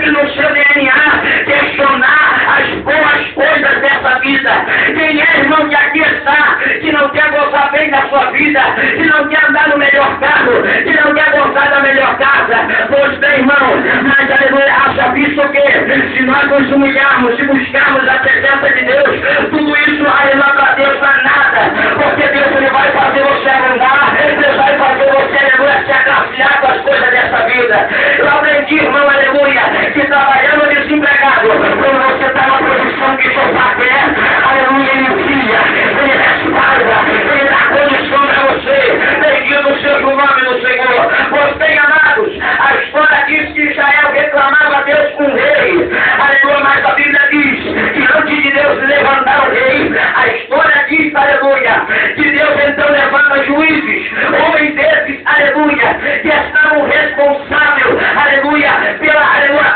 sempre no seu DNA questionar as boas coisas dessa vida. Quem é, irmão, que aqui está, que não quer gozar bem da sua vida, que não quer andar no melhor carro, que não quer gozar da melhor casa? Pois bem, irmão, mas aleluia, haja visto que se nós nos humilharmos, se buscarmos a presença de Deus, tudo isso, aleluia, para Deus não é nada, porque Deus ele vai fazer você andar, Deus vai fazer você, aleluia, se agraciar com as coisas dessa vida. Eu aprendi, irmão, aleluia, que trabalhando desempregado, quando você está numa posição que Jeová quer, aleluia, ele envia, ele respalda, ele dá condição para você. Bendito seja o nome do Senhor. Pois bem, amados, a história diz que Israel reclamava a Deus com o rei, aleluia, mas a Bíblia diz que antes de Deus levantar o rei, a história diz, aleluia, que Deus então levanta juízes, homens desses, aleluia, que estavam responsáveis, aleluia,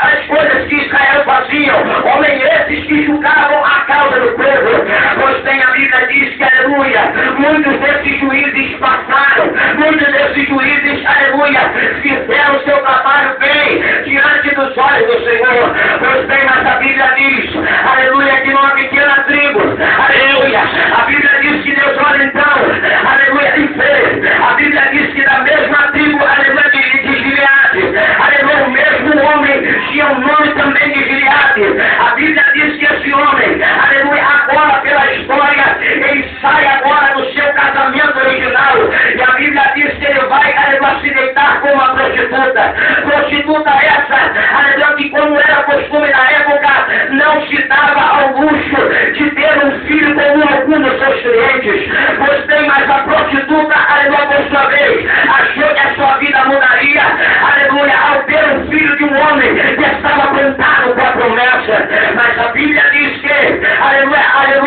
as coisas que Israel faziam, homens esses que julgavam a causa do povo. Pois bem, a Bíblia diz que, aleluia, muitos desses juízes passaram, muitos desses juízes, aleluia, fizeram o seu trabalho bem diante dos olhos do Senhor. Pois bem, mas a Bíblia diz, aleluia, que numa pequena tribo, aleluia, a Bíblia diz que Deus olha então, aleluia, e fez. A Bíblia diz que da mesma tribo, aleluia, de Gileade, aleluia, o mesmo homem tinha o nome também de Gileade. A Bíblia diz que esse homem, aleluia, agora pela história, ele sai agora do seu casamento original, e a Bíblia diz que ele vai, aleluia, se deitar com uma prostituta. Prostituta essa, aleluia, que como era costume na época, não se dava ao luxo de ter um filho com algum dos seus clientes. Pois bem, mas a prostituta, aleluia, por sua vez, achou que a sua vida mudaria, aleluia, ao ter um filho de um homem que estava plantado com a promessa. Mas a Bíblia diz que, aleluia,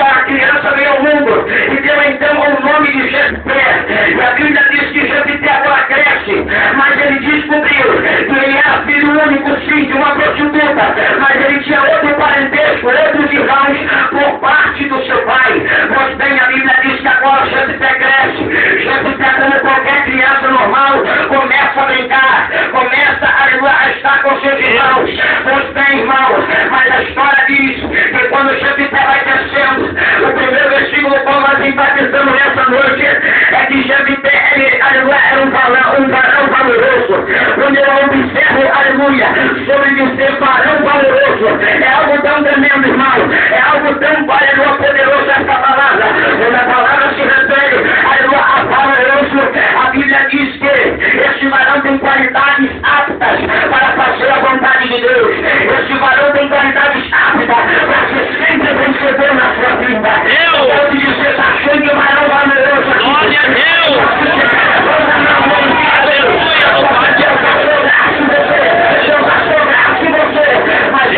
a criança veio ao mundo e deu então o nome de Jefté. E a Bíblia diz que Jefté agora cresce, mas ele descobriu que ele era filho único, sim, de uma prostituta, mas ele tinha outro parentesco, outros irmãos por parte do seu pai. Pois bem, a Bíblia diz que agora Jefté cresce. Jefté, como qualquer criança normal, começa a brincar, começa, aleluia, a estar com seus irmãos. Pois bem, irmãos, mas a história diz que quando Jefté vai crescendo, o primeiro versículo que nós enfatizamos nessa noite é que Jefté, ele, aleluia, era um varão valoroso. Quando eu observo, aleluia, sobre dizer varão valoroso, é algo tão tremendo, irmão, é algo tão, aleluia, poderoso essa palavra. Quando a palavra se refere, aleluia, a valoroso, a Bíblia diz que esse varão tem qualidades aptas para fazer a vontade de Deus. Esse varão tem qualidades aptas para ser sempre vencedor na sua vida. Eu quero te dizer, está cheio de varão valoroso aqui. Glória a Deus! Deus passou graça em você, mas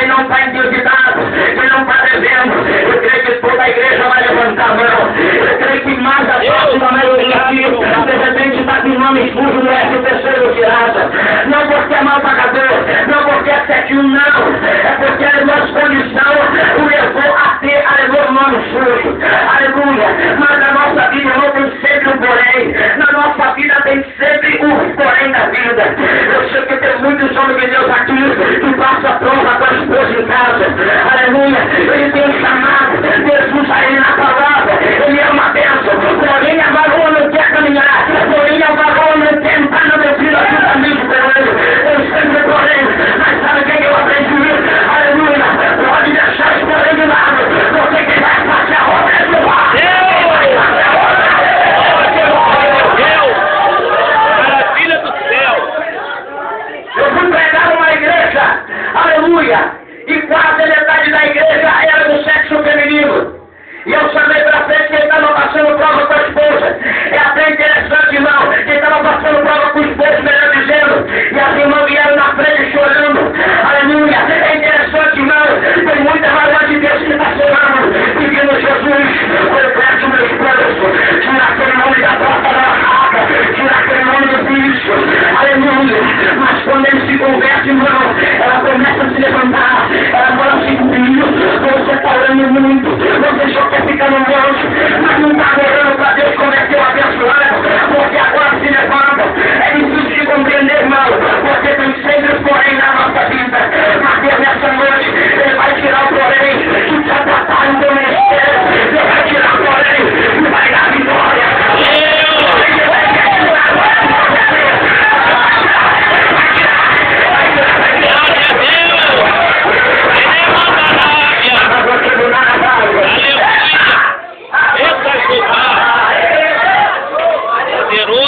quem não está endividado, quem não está devendo, eu creio que toda a igreja vai levantar a mão. Eu creio que mais a próxima maioria aqui, de repente está com o nome sujo no SPC tirada. Não porque é mal pagador, não porque é 71, não. É porque a nossa condição o levou a ter, aleluia, o nome sujo. Aleluia. Mas na nossa vida não tem sempre um porém. Na nossa vida tem sempre um porém na vida. Eu sei que tem muitos homens de Deus aqui que passam prova com a esposa em casa. Aleluia. Ele tem um chamado. Jesus a ele na palavra. Ele é uma bênção. Porém, a varoa não quer caminhar. Porém, a varoa não quer entrar na minha vida juntamente com ele. Eu sempre porém. Mas sabe o que eu aprendi? Aleluia. Pode deixar esse porém de lado. Porque quem vai fazer a obra é do ar. Maravilha do céu! Eu fui pregar numa igreja, aleluia, e quase a metade da igreja era do sexo feminino. E eu chamei pra frente quem estava passando prova com a esposa. É até interessante, irmão, quem estava passando prova com o esposo, melhor dizendo, e as irmãs vieram na frente chorando, aleluia. É interessante, irmão, tem muita razão de Deus que está chorando, pedindo Jesus, converte o meu esposo, tira aquele nome da porta da barraca, tira aquele nome do bicho, aleluia. Mas quando ele se converte, irmão, ela começa a se levantar, ela fala assim, filho, você está orando muito, você só quer ficar no monte, mas não está orando para Deus converter o abençoado, porque agora se levanta. É difícil de compreender, irmão, porque tem sempre porém na nossa vida, mas Deus nessa noite, Ele vai tirar o porém que te atrapalha no teu ministério, Ele vai tirar o porém e vai dar vitória.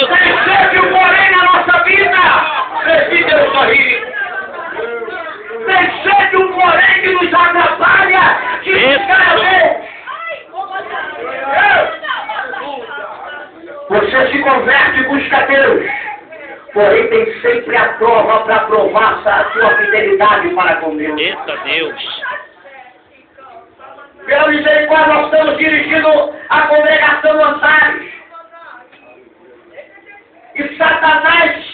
Tem sempre um porém na nossa vida. Presbítero sorrir. Tem sempre um porém que nos atrapalha, que nos quer. Você se converte e busca Deus. Porém tem sempre a prova para provar a sua fidelidade para com Deus. Eita Deus! Pela misericórdia, nós estamos dirigindo a congregação Antares. E Satanás